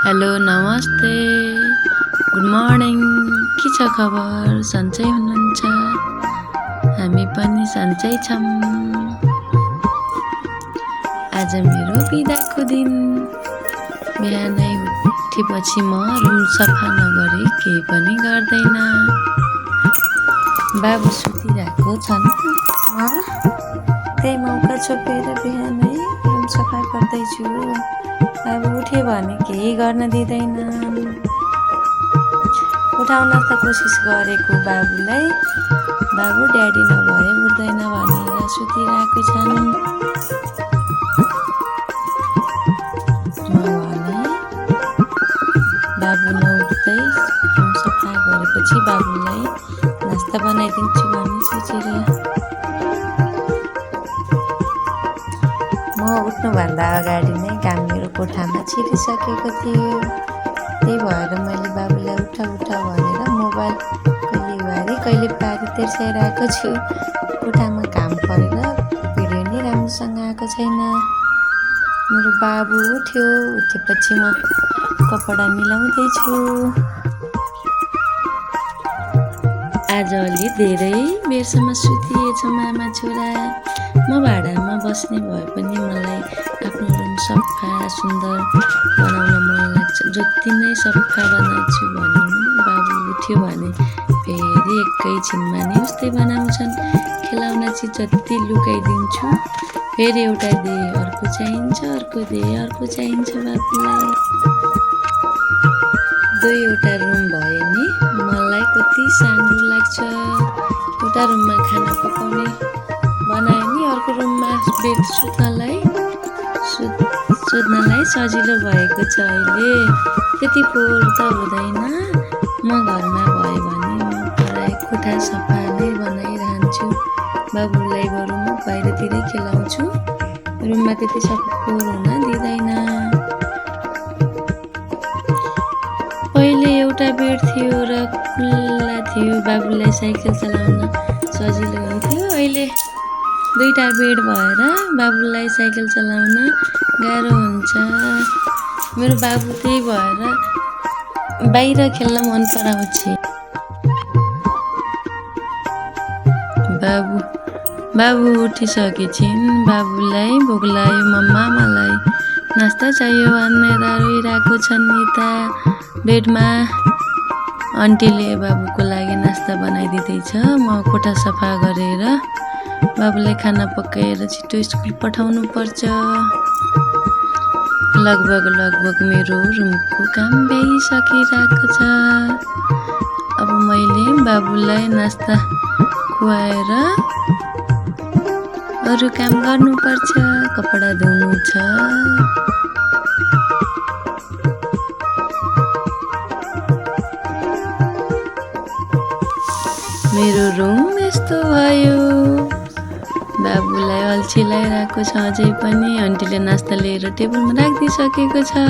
Hello नमस्ते good morning के छ खबर सन्चै हुनुहुन्छ हामी पनि सन्चै छौं आज मेरो बिदाको दिन बिहानै उठेपछि म रुम सफा नगरी केही पनि गर्दैन बाबु सुतिरहेको छन् त्यही मौका छोपेर बिहानै रुम सफा गर्दैछु बाबु उठ्यो भने केही गर्न दिँदैन उठाउन त कोसिस गरेको बाबुलाई बाबु ड्याडी नभए उठ्दैन भनेर सुतिरहेको छन् म भने बाबु नउठ्दै रुम सफा गरेपछि बाबुलाई नास्ता बनाइदिन्छु भन्ने सोचेर म उठ्नुभन्दा अगाडि नै काम मेरो कोठामा छिरिसकेको थियो त्यही भएर मैले बाबुलाई उठ भनेर मोबाइल कहिले वारी कहिले पारी तेर्साइरहेको छु कोठामा काम परेर भिडियो नि राम्रोसँग आएको छैन मेरो बाबु उठेपछि म कपडा मिलाउँदैछु आज अलि धेरै बेरसम्म सुतिएछौँ आमा छोरा म भाडामा बस्ने भए पनि मलाई आफ्नो रुम सफा सुन्दर बनाउन मन लाग्छ जति नै सफा बनाउँछु भने बाबु उठ्यो भने फेरि एकैछिनमा नि उस्तै बनाउँछन् खेलाउन चिज जति लुकाइदिन्छु फेरि एउटा दे अर्को चाहिन्छ अर्को दे अर्को चाहिन्छ बाबुलाई दुईवटा रुम भयो नि मलाई कति सानो लाग्छ एउटा रुममा खाना पकाउने बनायो नि अर्को रुममा बेड सुत्नलाई सजिलो भएको छ अहिले त्यति फोहोर त हुँदैन म घरमा भयो भने म पढाइ कोठा सफा नै बनाइरहन्छु बाबुलाई बरु म बाहिरतिरै खेलाउँछु रुममा त्यति सफा फोहोर हुन दिँदैन पहिले एउटा बेड थियो र खुल्ला थियो बाबुलाई साइकल चलाउन सजिलो हुन्थ्यो अहिले दुईटा बेड भएर बाबुलाई साइकल चलाउन गाह्रो हुन्छ मेरो बाबु त्यही भएर बाहिर खेल्न मन पराउँछ बाबु उठिसकेछिन् बाबुलाई भोक लाग्यो मम्मालाई नास्ता चाहियो भनेर रोइरहेको छन् यता बेडमा आन्टीले बाबुको लागि नास्ता बनाइदिँदैछ म कोठा सफा गरेर बाबुलाई खाना पकाएर छिटो स्कुल पठाउनु पर्छ लगभग मेरो रुमको काम भइसकिरहेको छ अब मैले बाबुलाई नास्ता खुवाएर अरू काम गर्नुपर्छ कपडा धुनु छ मेरो रुम यस्तो भयो बाबुलाई अल्छी लगाइरहेको छ अझै पनि आन्टीले नास्ता लिएर टेबलमा राखिदिइसकेको छ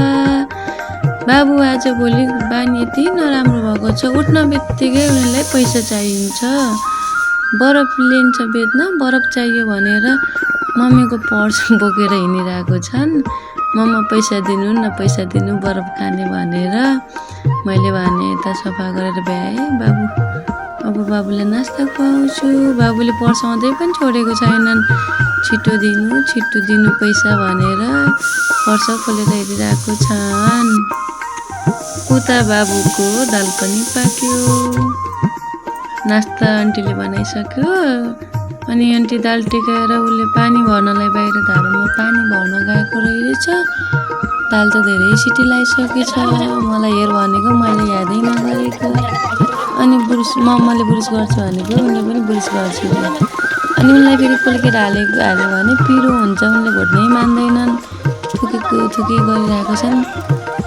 बाबु आज भोलि बानी यति नराम्रो भएको छ उठ्न बित्तिकै उनीहरूलाई पैसा चाहिन्छ बरफ लिन्छ बेच्न बरफ चाहियो भनेर मम्मीको पर्स बोकेर हिँडिरहेको छन् मम्मा पैसा दिनु न पैसा दिनु बरफ खाने भनेर मैले भने यता सफा गरेर भ्याएँ अब बाबुलाई नास्ता खुवाउँछु बाबुले पर्स आउँदै पनि छोडेको छैनन् छिटो दिनु पैसा भनेर पर्स खोलेर हेरिरहेको छन् उता बाबुको दाल पनि पाक्यो नास्ता आन्टीले बनाइसक्यो अनि आन्टी दाल टेकाएर उसले पानी भर्नलाई बाहिर धारामा पानी भर्न गएको रहेछ दाल त धेरै सिटी लगाइसकेछ मलाई हेर भनेको मैले यादै नगरेको अनि मम्माले बुरुस गर्छु भनेको उनले पनि बुरुस गर्छु अनि उनलाई फेरि पोल्केर हाल्यो भने पिरो हुन्छ उनले घोट्नै मान्दैनन् थुकी गरिरहेको छन्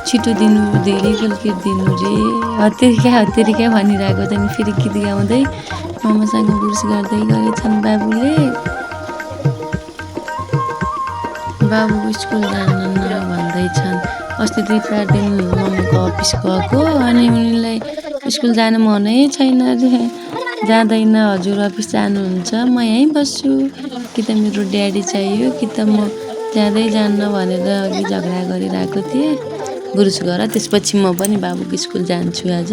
छिटो दिनु धेरै पोल्केर दिनु रे हत्तेरिका भनिरहेको त फेरि गीत गाउँदै मम्मासँग बुरुस गर्दै गरेछन् बाबु स्कुल जान भन्दैछन् अस्ति 2-4 दिन मम्मीको अफिस गएको अनि उनीलाई स्कुल जानु मनै छैन रे जाँदैन हजुर अफिस जानुहुन्छ म यहीँ बस्छु कि त मेरो ड्याडी चाहियो कि त म जाँदै जान्न भनेर अघि झगडा गरिरहेको थिएँ बुरुस गर त्यसपछि म पनि बाबुको स्कुल जान्छु आज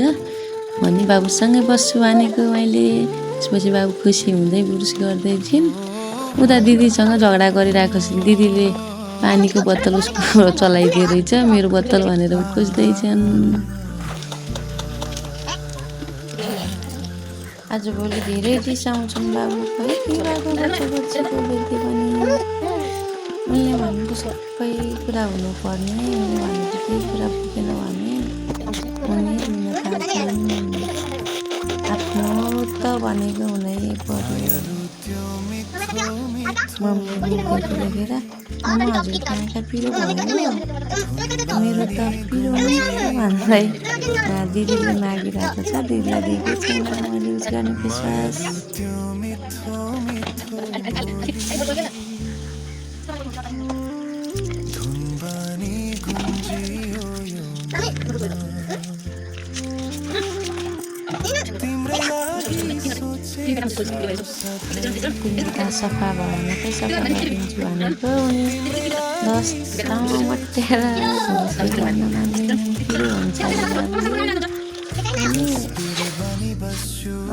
भनी बाबुसँगै बस्छु भनेको मैले। त्यसपछि बाबु खुसी हुँदै बुरुस गर्दै थिइन्। उता दिदीसँग झगडा गरिरहेको छ। दिदीले पानीको बोतल उसको चलाइदियो रहेछ, मेरो बोतल भनेर खोज्दैछन्। आजभोलि धेरै रिसाउँछन् बाबु, है के भएको बच्चाको बेटी पनि। उनले भनेको सबै कुरा हुनुपर्ने, उनले भनेको केही कुरा पुगेन भने उनी रुन थाल्छन्। आफ्नो त भनेको हुनै पर्यो। मम्मीले रुँदेको देखेर आमा हजुर कहाँका पिरो भयो, मेरो त पिरो भन्दै दिदीले मागिरहेको छ। दिदीलाई दिएकै छैन मैले युज गर्ने फेसवास। सफा भयो मात्रै सफा गरिदिन्छु भनेको उनी 10 ठाउँ मटेर पिरो हुन्छ।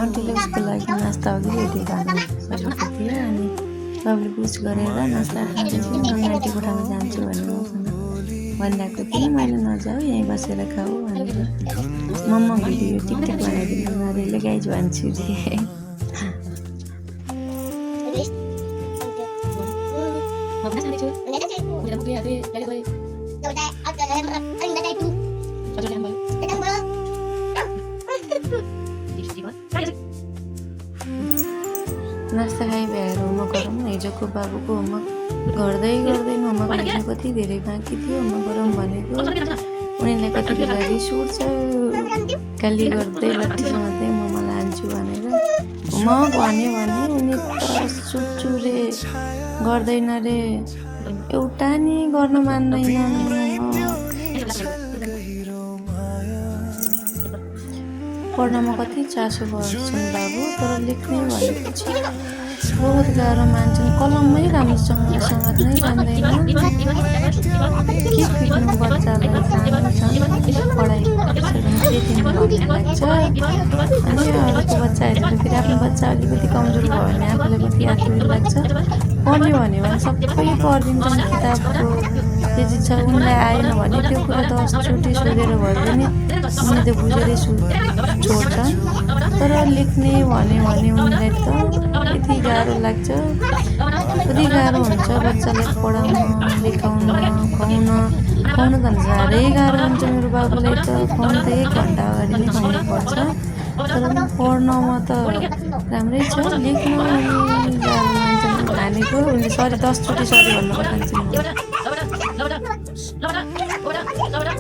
आन्टीले उसको लागि नास्ता अघि रेडी गरिसकेको थियो। अनि बाबुले पुछ गरेर नास्ता खाँदैछु, म आन्टी कोठामा जान्छु भनेर मसँग भनिरहेको थिएँ। मैले नजाऊ यहीँ बसेर खाऊ भनेर मम्मा भिडियो टिकटक बनाइदिनु नरेले गाइज भन्छु थिएँ। नास्ता खाइ भ्याएर होमवर्क गरौँ। हिजोको बाबुको होमवर्क गर्दै होमवर्क हिजो कति धेरै बाँकी थियो होमवर्क गरौँ भनेको। उनीलाई कति बेला रिस उठ्छ, गाली गर्दै लट्ठी समात्दै मम्मा लान्छु भनेर होमवर्क भन्यो भने उनी त सुटचुरे गर्दैन रे, एउटा नि गर्न मान्दैनन्। पढ्नमा कति चासो गर्छन् बाबु, तर लेख्ने भनेपछि बहुत गाह्रो मान्छन्। कलममै राम्रोसँग नै जान्दैन। के फिट्नु बच्चालाई जान्छन् पढाइ भन्ने लाग्छ। अनि अरूको बच्चा हेरेर फेरि आफ्नो बच्चा अलिकति कमजोर भयो भने आफूलाई कति आत्मविश्वास लाग्छ। पढ्यो भने सबै पढिदिन्छन् किताबको जे जे छ। उनलाई आएन भने त्यो कुरा 10चोटि सोधेर भयो भने उनी त बुझेरै छोड्छन्। तर लेख्ने भन्यो भने उनीलाई त यति गाह्रो लाग्छ। कति गाह्रो हुन्छ बच्चालाई पढाउन, लेखाउन, खुवाउन त साह्रै गाह्रो हुन्छ। मेरो बाबुलाई त खुवाउनु त 1 घन्टा अगाडि नै खुवाउनु पर्छ। तर पढ्नमा त राम्रै छ, लेख्न गाह्रो मान्छन् भनेको। उनले सरी 10चोटि सरी भन्नु पर्छन्।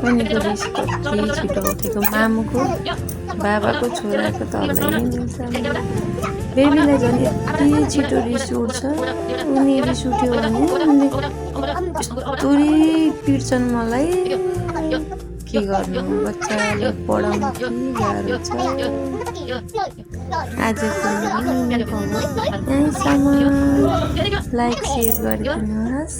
उनीको रिस कति छिटो उठेको। मामुको बाबाको छोराको त हल्लै मिल्छ। बेबीलाई झन् यति छिटो रिस उठ्छ। उनी रिस उठ्यो भने उनले यस्तोरी पिट्छन् मलाई। के गर्नु, बच्चाले पढाउनु कि गाह्रो छ। आजको यहीँसम्म। लाइक सेयर गरिदिनुहोस्।